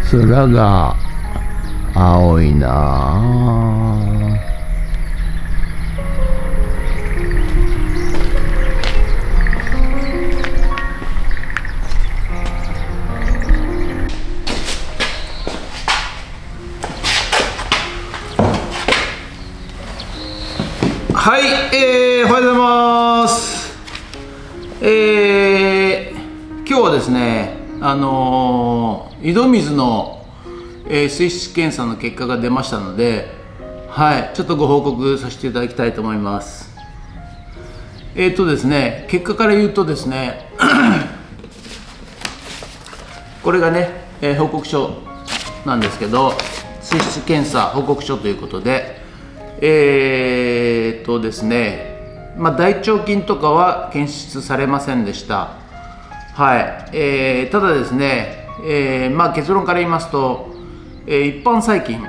空が青いなあ。はい、おはようございます。今日はですね、井戸水の、水質検査の結果が出ましたので、はい、ちょっとご報告させていただきたいと思います。ですね、結果から言うとですね、これがね、報告書なんですけど、水質検査報告書ということで、ですね、大腸菌とかは検出されませんでした。はい、ただですね、結論から言いますと、一般細菌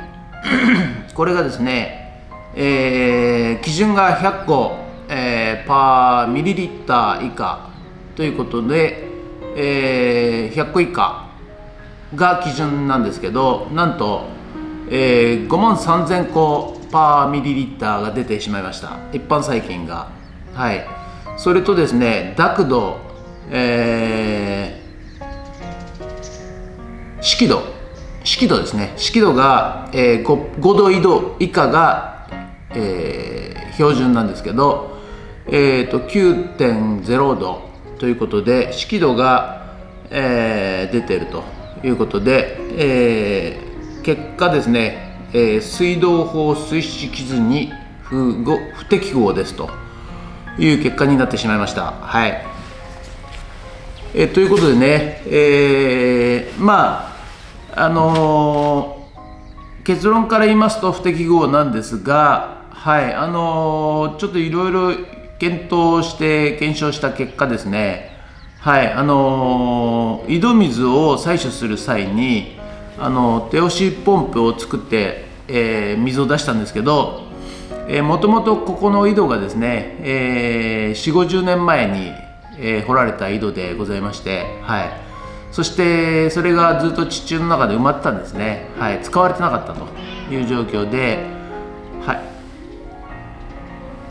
これがですね、基準が100個、パーミリリッター以下ということで、100個以下が基準なんですけど、なんと、5万3000個パーミリリッターが出てしまいました、一般細菌が。はい、それとですね、濁度、湿度ですね、湿度が、5度以下が、標準なんですけど、9.0 度ということで、湿度が、出ているということで、結果ですね、水道法水質基準に不適合ですという結果になってしまいました。はい、ということでね、結論から言いますと不適合なんですが、はい、ちょっといろいろ検証した結果ですね、はい、井戸水を採取する際に手押しポンプを作って、水を出したんですけど、もともとここの井戸がですね、4、50年前に、掘られた井戸でございまして、はい、そしてそれがずっと地中の中で埋まってたんですね。はい、使われてなかったという状況で、はい、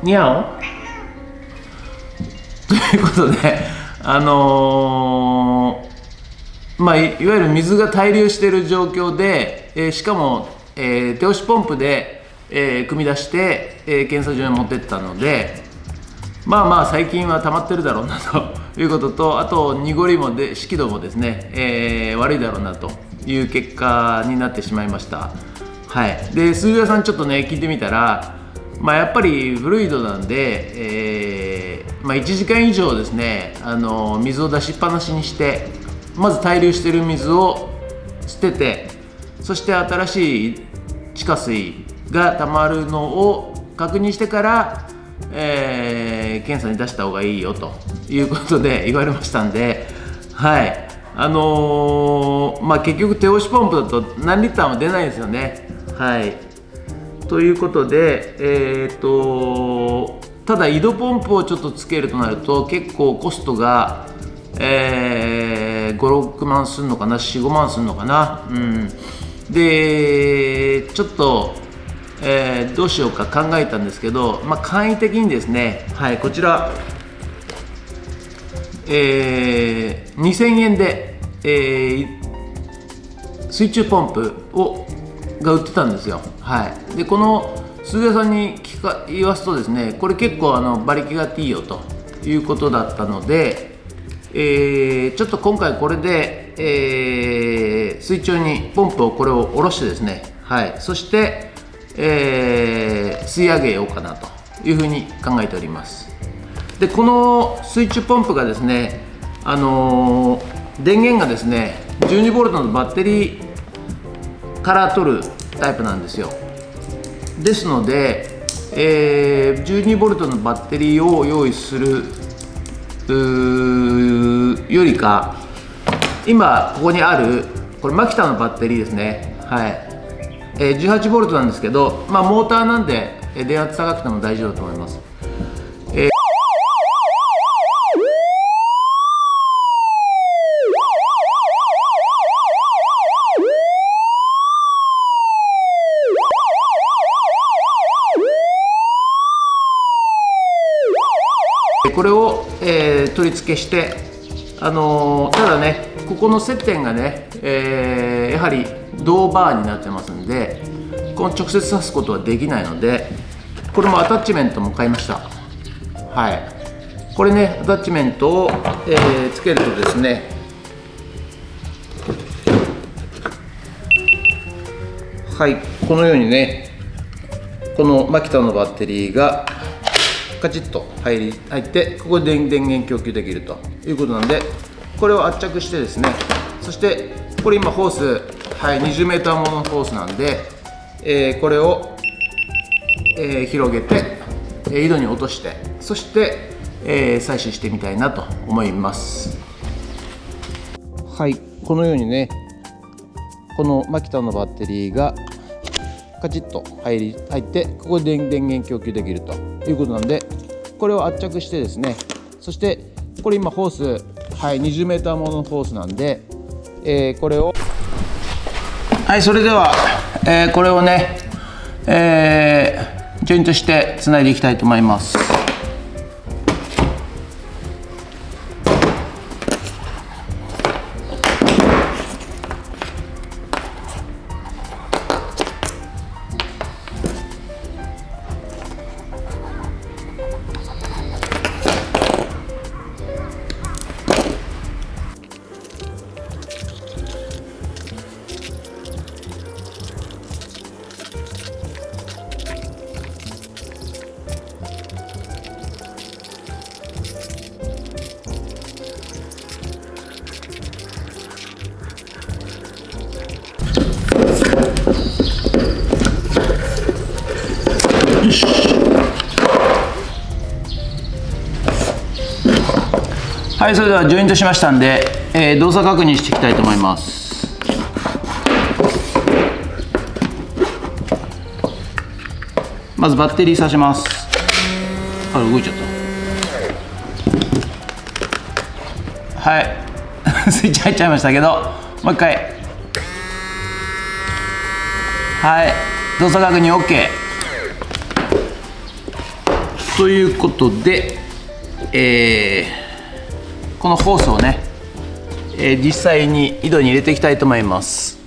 にゃおということで、いわゆる水が滞留している状況で、しかも、手押しポンプで、汲み出して、検査場に持っていったので、最近は溜まってるだろうなということと、あと濁りも湿度もですね、悪いだろうなという結果になってしまいました。はい、で水道屋さんちょっとね聞いてみたら、やっぱり古い井戸なんで、1時間以上ですね、水を出しっぱなしにして、まず滞留している水を捨てて、そして新しい地下水がたまるのを確認してから、検査に出した方がいいよということで言われましたんで、はい、結局手押しポンプだと何リッターも出ないですよね。はい、ということで、ただ井戸ポンプをちょっとつけるとなると結構コストが、5、6万するのかな、4、5万するのかな。でちょっと、どうしようか考えたんですけど、簡易的にですね、はい、こちら、2000円で、水中ポンプが売ってたんですよ。はい、でこの水道屋さんに言わすとですね、これ結構馬力があっていいよということだったので、ちょっと今回これで、水中にポンプをこれを下ろしてですね、はい、そして、吸い上げようかなというふうに考えております。でこの水中ポンプがですね、電源がですね 12V のバッテリーから取るタイプなんですよ。ですので、12V のバッテリーを用意するよりか、今ここにあるこれマキタのバッテリーですね。はい、18V なんですけど、モーターなんで電圧高くても大丈夫だと思います。これを、取り付けして、ただねここの接点がね、やはり銅バーになってますんで、この直接刺すことはできないので、これもアタッチメントも買いました。はい、これねアタッチメントを、つけるとですね、はい、このようにね、このマキタのバッテリーがカチッと入って、ここで電源供給できるということなんで、これを圧着してですね、そしてこれ今ホース、はい、20m もののホースなんで、これを、広げて、井戸に落として、そして、採取してみたいなと思います。はい、このようにね、このマキタのバッテリーがカチッと入って、ここで電源供給できるということなんで、これを圧着してですね、そしてこれ今ホース、はい、20m もののホースなんで、これを、はい、それでは、これをね、ジョイントしてつないでいきたいと思います。はい、それではジョイントしましたんで、動作確認していきたいと思います。まずバッテリー挿します。あれ動いちゃった。はいスイッチ入っちゃいましたけど、もう一回。はい、動作確認 OK ということで、このホースをね、実際に井戸に入れていきたいと思います。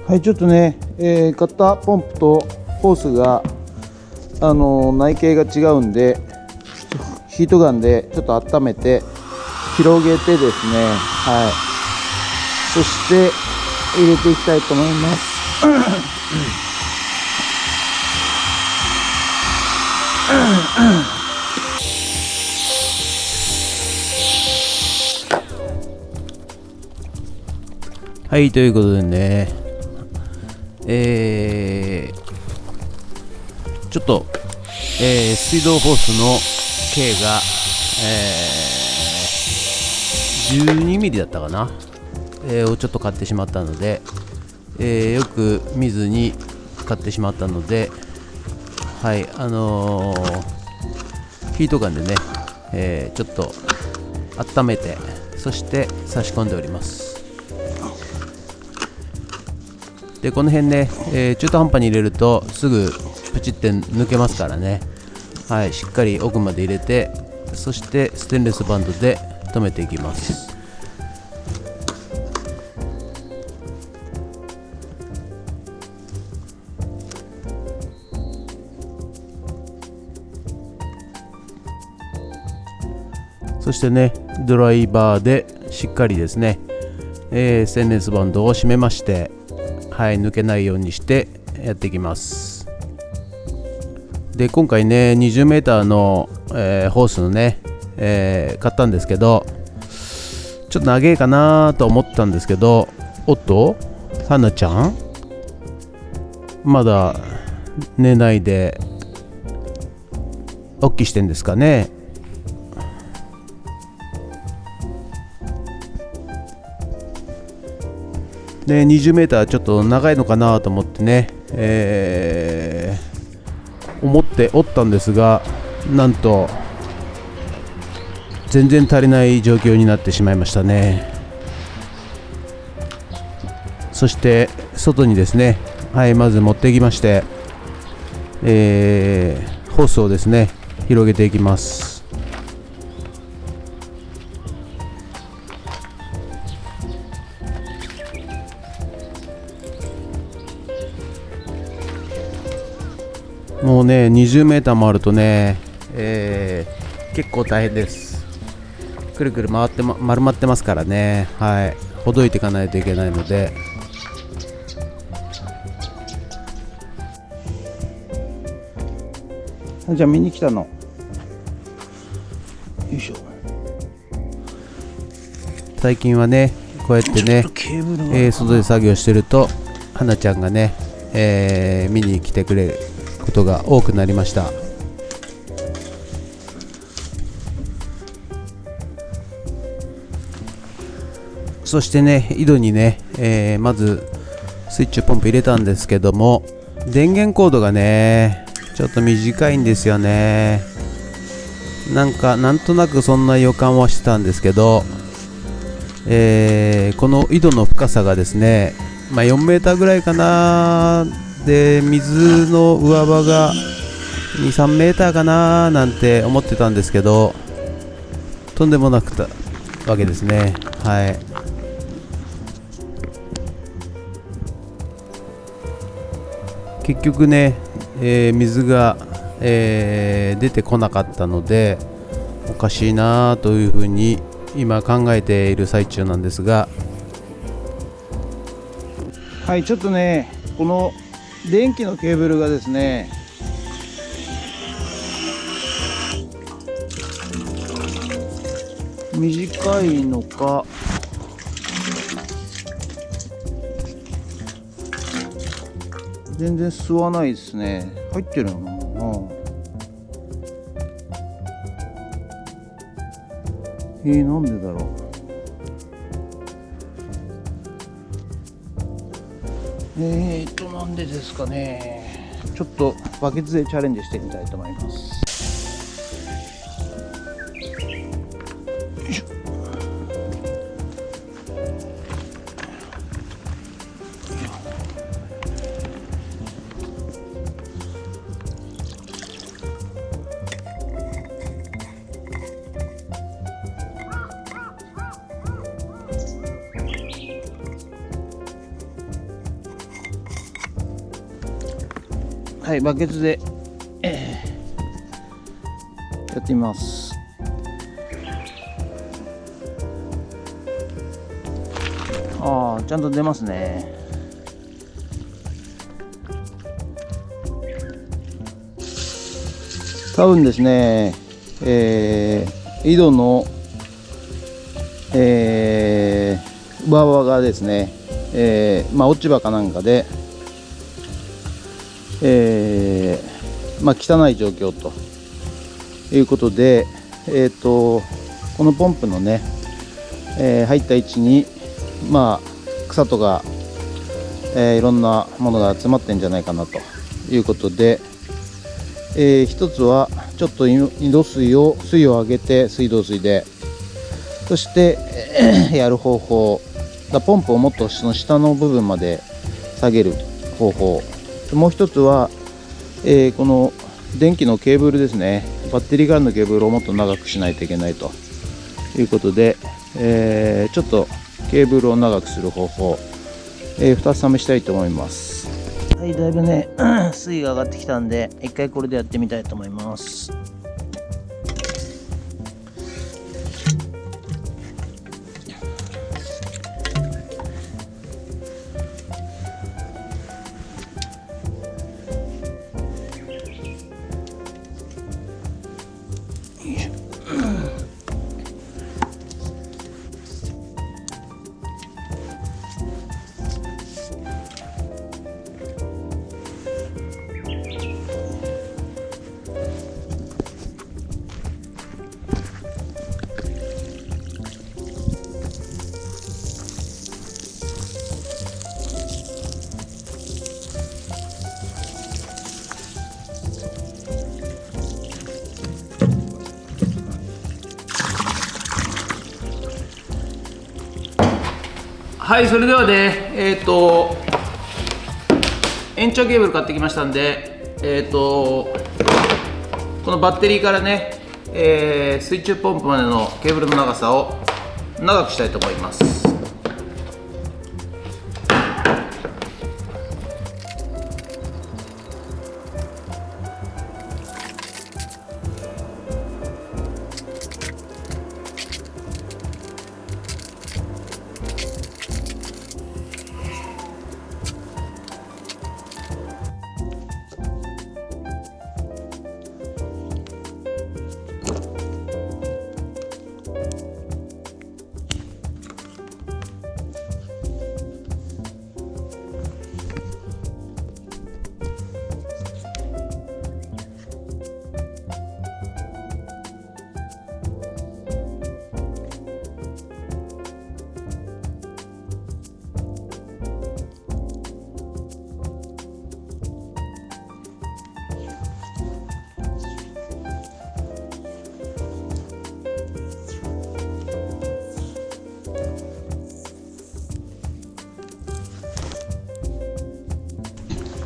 はい、ちょっとね、買ったポンプとホースが内径が違うんで、ヒートガンでちょっと温めて広げてですね、はい、そして入れていきたいと思いますはい、ということでね、ちょっと、水道ホースの径が、12ミリだったかな、をちょっと買ってしまったので、よく見ずに買ってしまったので、はい、ヒートガンでね、ちょっと温めて、そして差し込んでおります。でこの辺ね、中途半端に入れるとすぐプチって抜けますからね、はい、しっかり奥まで入れて、そしてステンレスバンドで留めていきます。そしてね、ドライバーでしっかりですね、ステンレスバンドを締めまして、はい、抜けないようにしてやっていきます。で今回ね 20m の、ホースのね、買ったんですけど、ちょっと長いかなと思ったんですけど、おっと花ちゃんまだ寝ないで起きしてんですかね。で 20m ちょっと長いのかなと思ってね、思っておったんですが、なんと全然足りない状況になってしまいましたね。そして外にですね、はい、まず持ってきまして、ホースをですね広げていきます。もうね20メーターもあるとね、結構大変です。くるくる回って、丸まってますからね。はい、ほどいていかないといけないので。じゃあ見に来たの。よいしょ。最近はねこうやってね、外で作業してると花ちゃんがね、見に来てくれることが多くなりました。そしてね井戸にね、まずスイッチポンプ入れたんですけども、電源コードがねちょっと短いんですよね。なんとなくそんな予感はしてたんですけど、この井戸の深さがですね、4メーターぐらいかな。で水の上場が2、3メーターかななんて思ってたんですけど、とんでもなくたわけですね。はい。結局ね、水が、出てこなかったのでおかしいなというふうに今考えている最中なんですが、はい、ちょっとねこの電気のケーブルがですね短いのか全然吸わないですね。入ってるのかな。なんでだろう。なんでですかね。ちょっとバケツでチャレンジしてみたいと思います。よいしょ。はい、バケツで、やってみます。ちゃんと出ますね。多分ですね、井戸の、上場がですね、落ち葉かなんかで汚い状況ということで、このポンプのね、入った位置に草とか、いろんなものが集まってんじゃないかなということで、一つはちょっと井戸水を上げて水道水で、そしてやる方法ポンプをもっとその下の部分まで下げる方法、もう一つは、この電気のケーブルですね、バッテリーからのケーブルをもっと長くしないといけないということで、ちょっとケーブルを長くする方法、2つ試したいと思います。はい、だいぶね水位が上がってきたんで一回これでやってみたいと思います。はい、それではね、延長ケーブル買ってきましたんで、このバッテリーからね、水中ポンプまでのケーブルの長さを長くしたいと思います。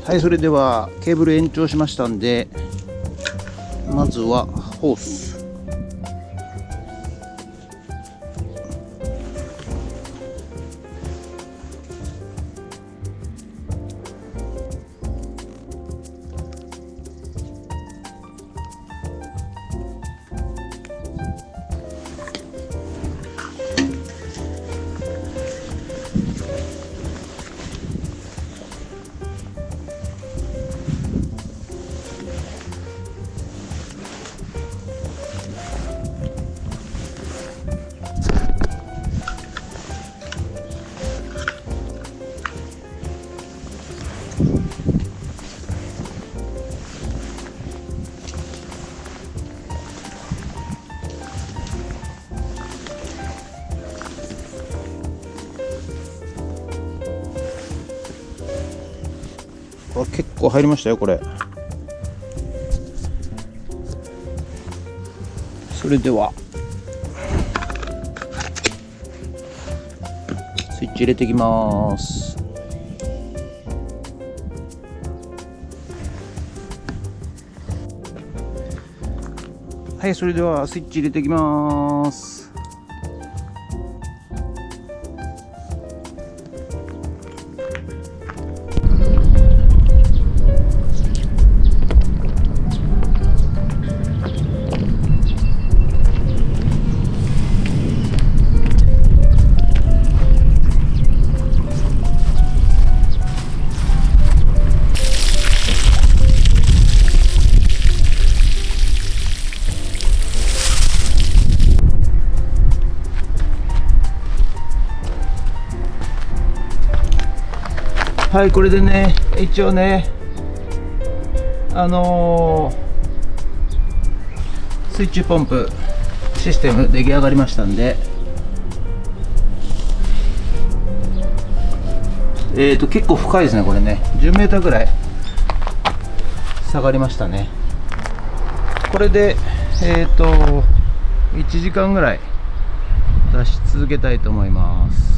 はい、それではケーブル延長しましたんで、まずはホース。結構入りましたよこれ。それではスイッチ入れていきます。はい、それではスイッチ入れていきます。はい、これでね、一応ね、水中ポンプシステム出来上がりましたんで、結構深いですね、これね、10メーターぐらい下がりましたね。これで、1時間ぐらい出し続けたいと思います。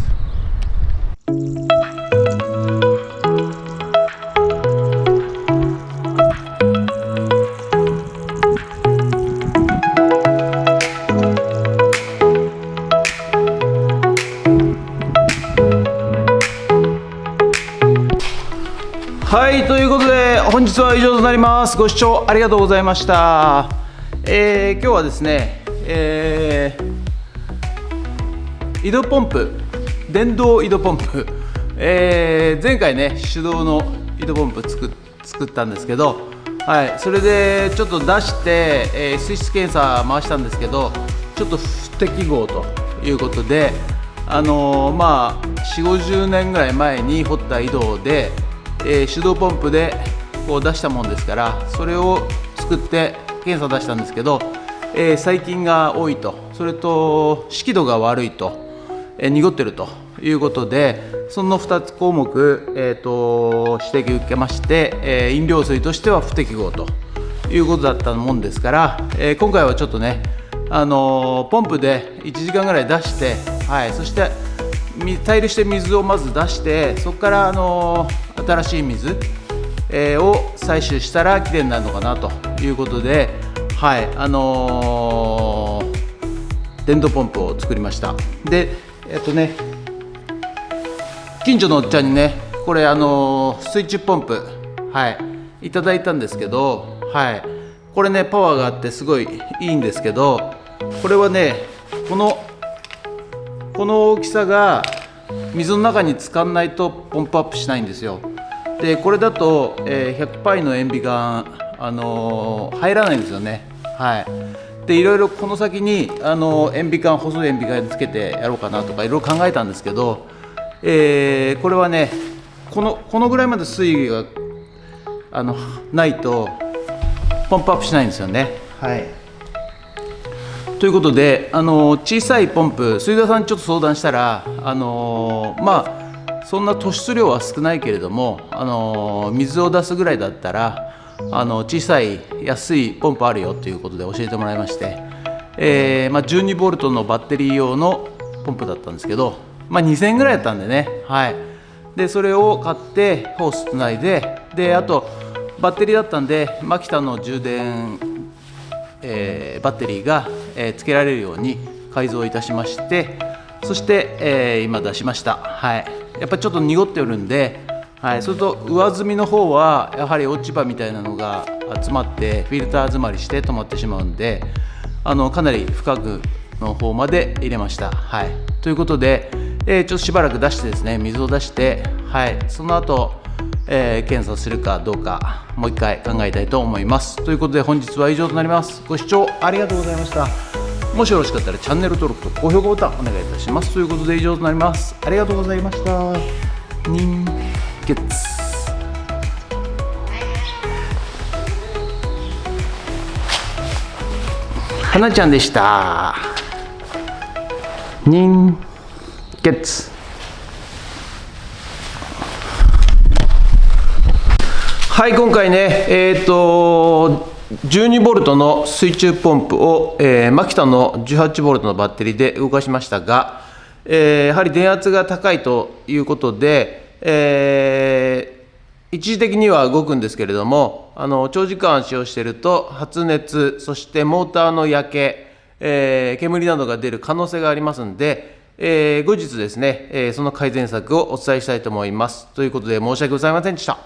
はい、ということで本日は以上となります。ご視聴ありがとうございました。今日はですね、移動ポンプ、電動移動ポンプ、前回ね手動の移動ポンプ作ったんですけど、はい、それでちょっと出して、水質検査回したんですけど、ちょっと不適合ということで、4、50年ぐらい前に掘った井戸で、手動ポンプでこう出したもんですから、それを作って検査出したんですけど、細菌が多いと、それと湿気度が悪いと、濁ってるということで、その2つ項目、指摘を受けまして、飲料水としては不適合ということだったもんですから、今回はちょっとね、ポンプで1時間ぐらい出して、はい、そして滞留して水をまず出して、そこから新しい水、を採取したらきれいになるのかなということで、はい、電動ポンプを作りました。で、近所のおっちゃんにね、これ水中ポンプ、はい、いただいたんですけど、はい、これねパワーがあってすごいいいんですけど、これはねこの大きさが水の中に浸かんないとポンプアップしないんですよ。でこれだと、100パイの塩ビ管入らないんですよね。はい、でいろいろこの先に塩ビ管、細い塩ビ管つけてやろうかなとかいろいろ考えたんですけど、これはねこのぐらいまで水位がないとポンプアップしないんですよね。はい、ということで小さいポンプ、水田さんにちょっと相談したらそんな突出量は少ないけれども水を出すぐらいだったら小さい安いポンプあるよということで教えてもらいまして、12ボルトのバッテリー用のポンプだったんですけど、2000円ぐらいだったんでね、はい、でそれを買ってホースつないで、あとバッテリーだったんでマキタの充電、バッテリーが、つけられるように改造いたしまして、そして、今出しました。はい、やっぱりちょっと濁っておるんで、はい、それと上積みの方はやはり落ち葉みたいなのが集まってフィルター詰まりして止まってしまうんで、かなり深くの方まで入れました。はい、ということで、ちょっとしばらく出してですね、水を出して、はい、その後、検査するかどうかもう一回考えたいと思います。ということで本日は以上となります。ご視聴ありがとうございました。もしよろしかったらチャンネル登録と高評価ボタンお願いいたします。ということで以上となります。ありがとうございました。人月花ちゃんでした。人月。はい、今回ね、12ボルトの水中ポンプを、マキタの18ボルトのバッテリーで動かしましたが、やはり電圧が高いということで、一時的には動くんですけれども、長時間使用していると発熱、そしてモーターの焼け、煙などが出る可能性がありますので、後日ですね、その改善策をお伝えしたいと思います。ということで申し訳ございませんでした。